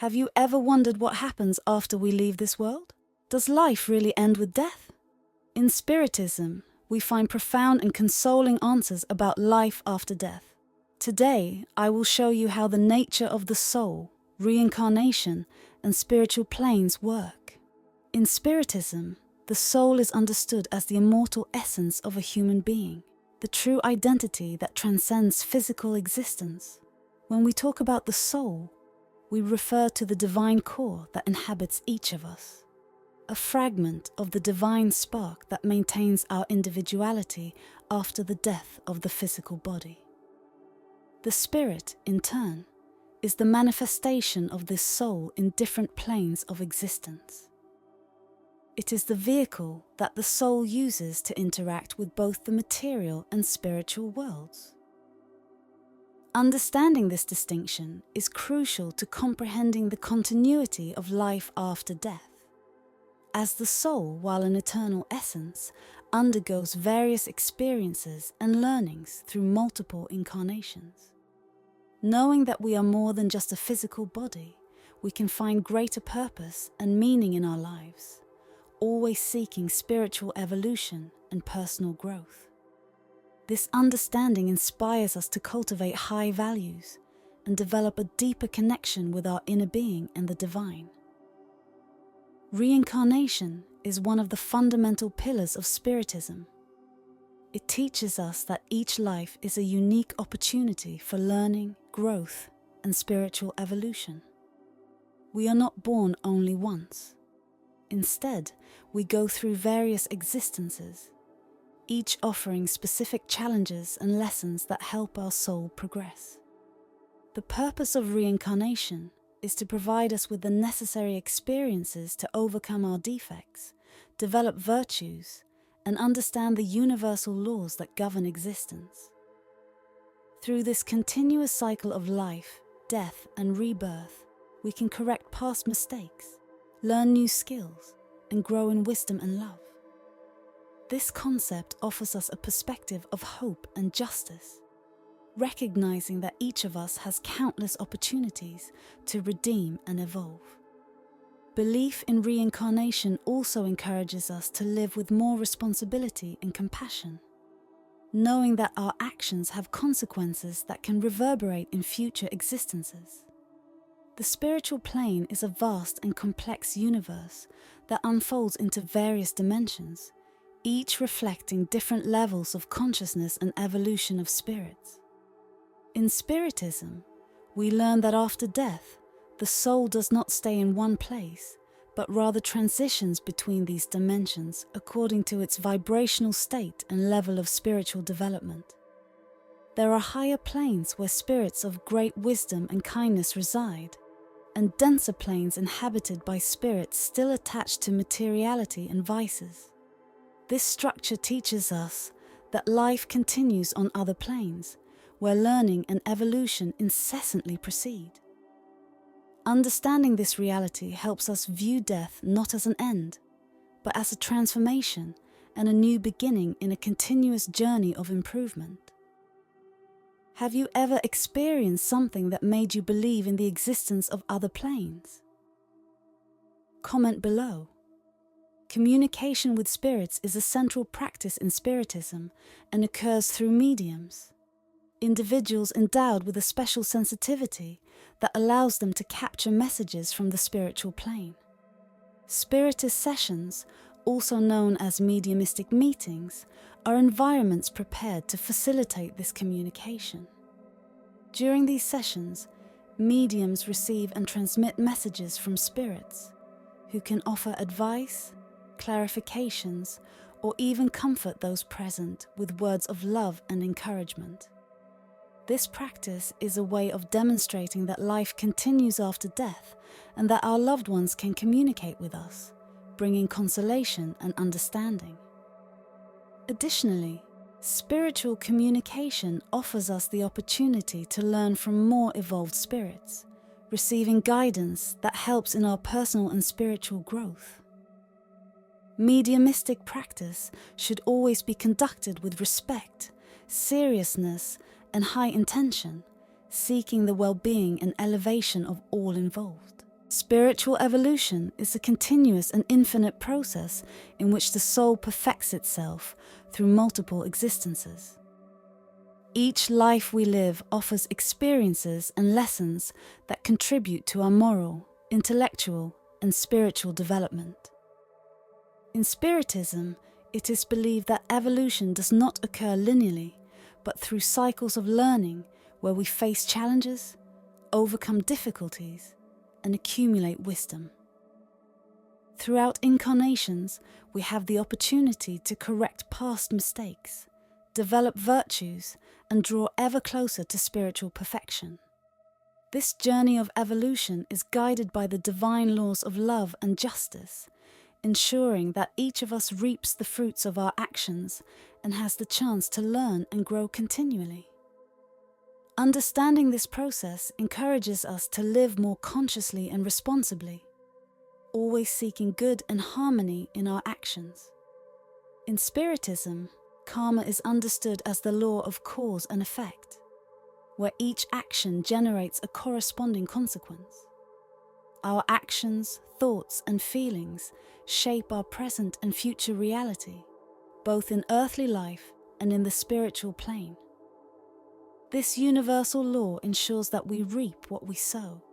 Have you ever wondered what happens after we leave this world? Does life really end with death? In Spiritism, we find profound and consoling answers about life after death. Today, I will show you how the nature of the soul, reincarnation, and spiritual planes work. In Spiritism, the soul is understood as the immortal essence of a human being, the true identity that transcends physical existence. When we talk about the soul, we refer to the divine core that inhabits each of us, a fragment of the divine spark that maintains our individuality after the death of the physical body. The spirit, in turn, is the manifestation of this soul in different planes of existence. It is the vehicle that the soul uses to interact with both the material and spiritual worlds. Understanding this distinction is crucial to comprehending the continuity of life after death, as the soul, while an eternal essence, undergoes various experiences and learnings through multiple incarnations. Knowing that we are more than just a physical body, we can find greater purpose and meaning in our lives, always seeking spiritual evolution and personal growth. This understanding inspires us to cultivate high values and develop a deeper connection with our inner being and the divine. Reincarnation is one of the fundamental pillars of Spiritism. It teaches us that each life is a unique opportunity for learning, growth, and spiritual evolution. We are not born only once. Instead, we go through various existences, each offering specific challenges and lessons that help our soul progress. The purpose of reincarnation is to provide us with the necessary experiences to overcome our defects, develop virtues, and understand the universal laws that govern existence. Through this continuous cycle of life, death, and rebirth, we can correct past mistakes, learn new skills, and grow in wisdom and love. This concept offers us a perspective of hope and justice, recognizing that each of us has countless opportunities to redeem and evolve. Belief in reincarnation also encourages us to live with more responsibility and compassion, knowing that our actions have consequences that can reverberate in future existences. The spiritual plane is a vast and complex universe that unfolds into various dimensions, each reflecting different levels of consciousness and evolution of spirits. In Spiritism, we learn that after death, the soul does not stay in one place, but rather transitions between these dimensions according to its vibrational state and level of spiritual development. There are higher planes where spirits of great wisdom and kindness reside, and denser planes inhabited by spirits still attached to materiality and vices. This structure teaches us that life continues on other planes, where learning and evolution incessantly proceed. Understanding this reality helps us view death not as an end, but as a transformation and a new beginning in a continuous journey of improvement. Have you ever experienced something that made you believe in the existence of other planes? Comment below. Communication with spirits is a central practice in Spiritism and occurs through mediums, individuals endowed with a special sensitivity that allows them to capture messages from the spiritual plane. Spiritist sessions, also known as mediumistic meetings, are environments prepared to facilitate this communication. During these sessions, mediums receive and transmit messages from spirits, who can offer advice, clarifications, or even comfort those present with words of love and encouragement. This practice is a way of demonstrating that life continues after death and that our loved ones can communicate with us, bringing consolation and understanding. Additionally, spiritual communication offers us the opportunity to learn from more evolved spirits, receiving guidance that helps in our personal and spiritual growth. Mediumistic practice should always be conducted with respect, seriousness, and high intention, seeking the well-being and elevation of all involved. Spiritual evolution is a continuous and infinite process in which the soul perfects itself through multiple existences. Each life we live offers experiences and lessons that contribute to our moral, intellectual, and spiritual development. In Spiritism, it is believed that evolution does not occur linearly, but through cycles of learning where we face challenges, overcome difficulties, and accumulate wisdom. Throughout incarnations, we have the opportunity to correct past mistakes, develop virtues, and draw ever closer to spiritual perfection. This journey of evolution is guided by the divine laws of love and justice, ensuring that each of us reaps the fruits of our actions and has the chance to learn and grow continually. Understanding this process encourages us to live more consciously and responsibly, always seeking good and harmony in our actions. In Spiritism, karma is understood as the law of cause and effect, where each action generates a corresponding consequence. Our actions, thoughts, and feelings shape our present and future reality, both in earthly life and in the spiritual plane. This universal law ensures that we reap what we sow,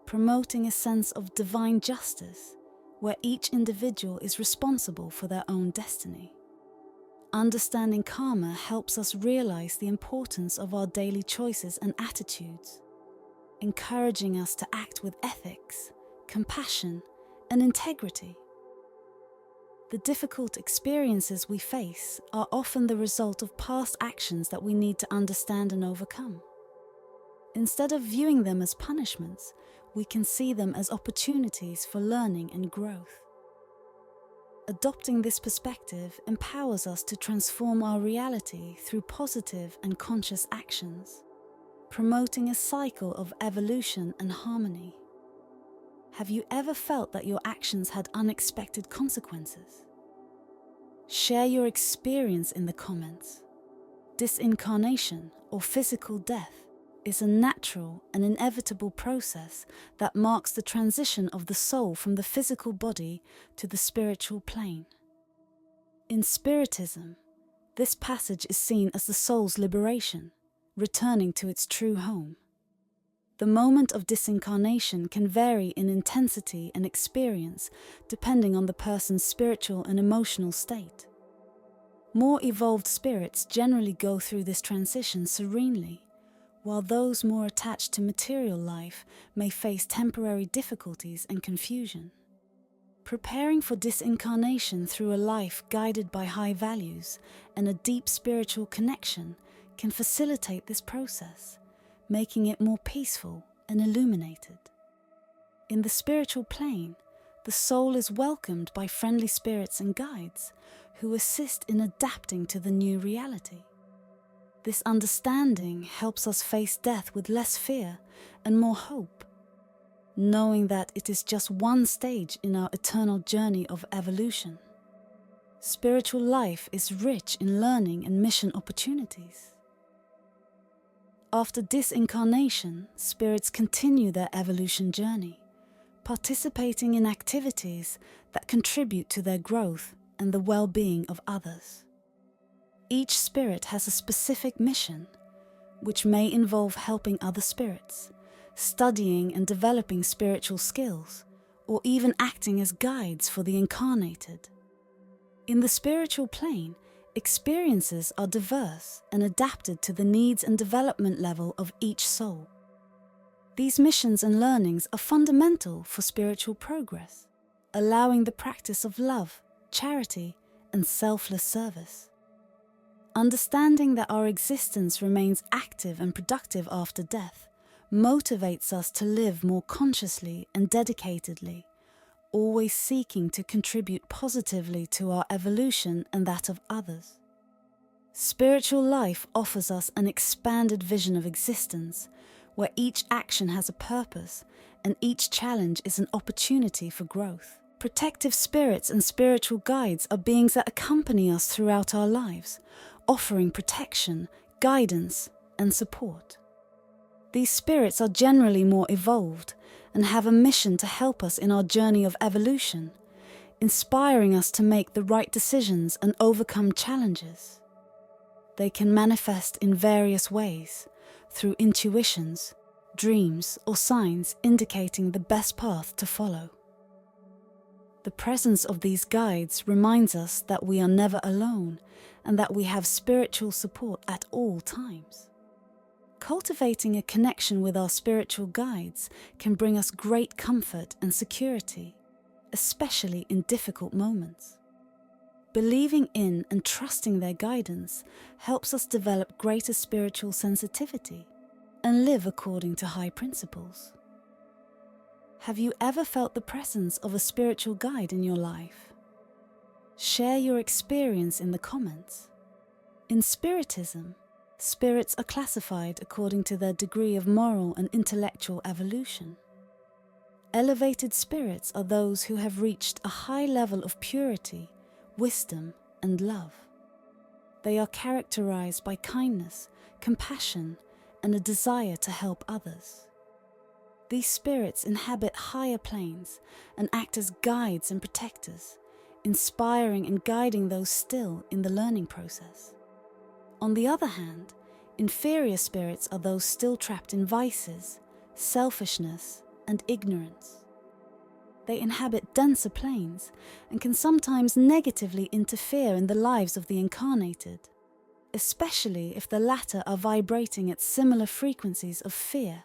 promoting a sense of divine justice, where each individual is responsible for their own destiny. Understanding karma helps us realize the importance of our daily choices and attitudes, encouraging us to act with ethics, compassion, and integrity. The difficult experiences we face are often the result of past actions that we need to understand and overcome. Instead of viewing them as punishments, we can see them as opportunities for learning and growth. Adopting this perspective empowers us to transform our reality through positive and conscious actions, promoting a cycle of evolution and harmony. Have you ever felt that your actions had unexpected consequences? Share your experience in the comments. Disincarnation, or physical death, is a natural and inevitable process that marks the transition of the soul from the physical body to the spiritual plane. In Spiritism, this passage is seen as the soul's liberation, returning to its true home. The moment of disincarnation can vary in intensity and experience depending on the person's spiritual and emotional state. More evolved spirits generally go through this transition serenely, while those more attached to material life may face temporary difficulties and confusion. Preparing for disincarnation through a life guided by high values and a deep spiritual connection can facilitate this process, making it more peaceful and illuminated. In the spiritual plane, the soul is welcomed by friendly spirits and guides who assist in adapting to the new reality. This understanding helps us face death with less fear and more hope, knowing that it is just one stage in our eternal journey of evolution. Spiritual life is rich in learning and mission opportunities. After disincarnation, spirits continue their evolution journey, participating in activities that contribute to their growth and the well-being of others. Each spirit has a specific mission, which may involve helping other spirits, studying and developing spiritual skills, or even acting as guides for the incarnated. In the spiritual plane, experiences are diverse and adapted to the needs and development level of each soul. These missions and learnings are fundamental for spiritual progress, allowing the practice of love, charity, and selfless service. Understanding that our existence remains active and productive after death motivates us to live more consciously and dedicatedly, always seeking to contribute positively to our evolution and that of others. Spiritual life offers us an expanded vision of existence, where each action has a purpose and each challenge is an opportunity for growth. Protective spirits and spiritual guides are beings that accompany us throughout our lives, offering protection, guidance, and support. These spirits are generally more evolved and have a mission to help us in our journey of evolution, inspiring us to make the right decisions and overcome challenges. They can manifest in various ways, through intuitions, dreams, or signs indicating the best path to follow. The presence of these guides reminds us that we are never alone and that we have spiritual support at all times. Cultivating a connection with our spiritual guides can bring us great comfort and security, especially in difficult moments. Believing in and trusting their guidance helps us develop greater spiritual sensitivity and live according to high principles. Have you ever felt the presence of a spiritual guide in your life? Share your experience in the comments. In Spiritism, spirits are classified according to their degree of moral and intellectual evolution. Elevated spirits are those who have reached a high level of purity, wisdom, and love. They are characterized by kindness, compassion, and a desire to help others. These spirits inhabit higher planes and act as guides and protectors, inspiring and guiding those still in the learning process. On the other hand, inferior spirits are those still trapped in vices, selfishness, and ignorance. They inhabit denser planes and can sometimes negatively interfere in the lives of the incarnated, especially if the latter are vibrating at similar frequencies of fear,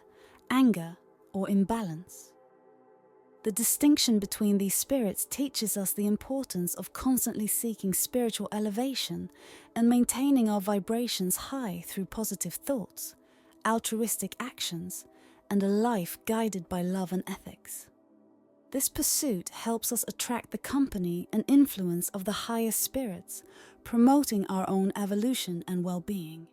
anger, or imbalance. The distinction between these spirits teaches us the importance of constantly seeking spiritual elevation and maintaining our vibrations high through positive thoughts, altruistic actions, and a life guided by love and ethics. This pursuit helps us attract the company and influence of the highest spirits, promoting our own evolution and well-being.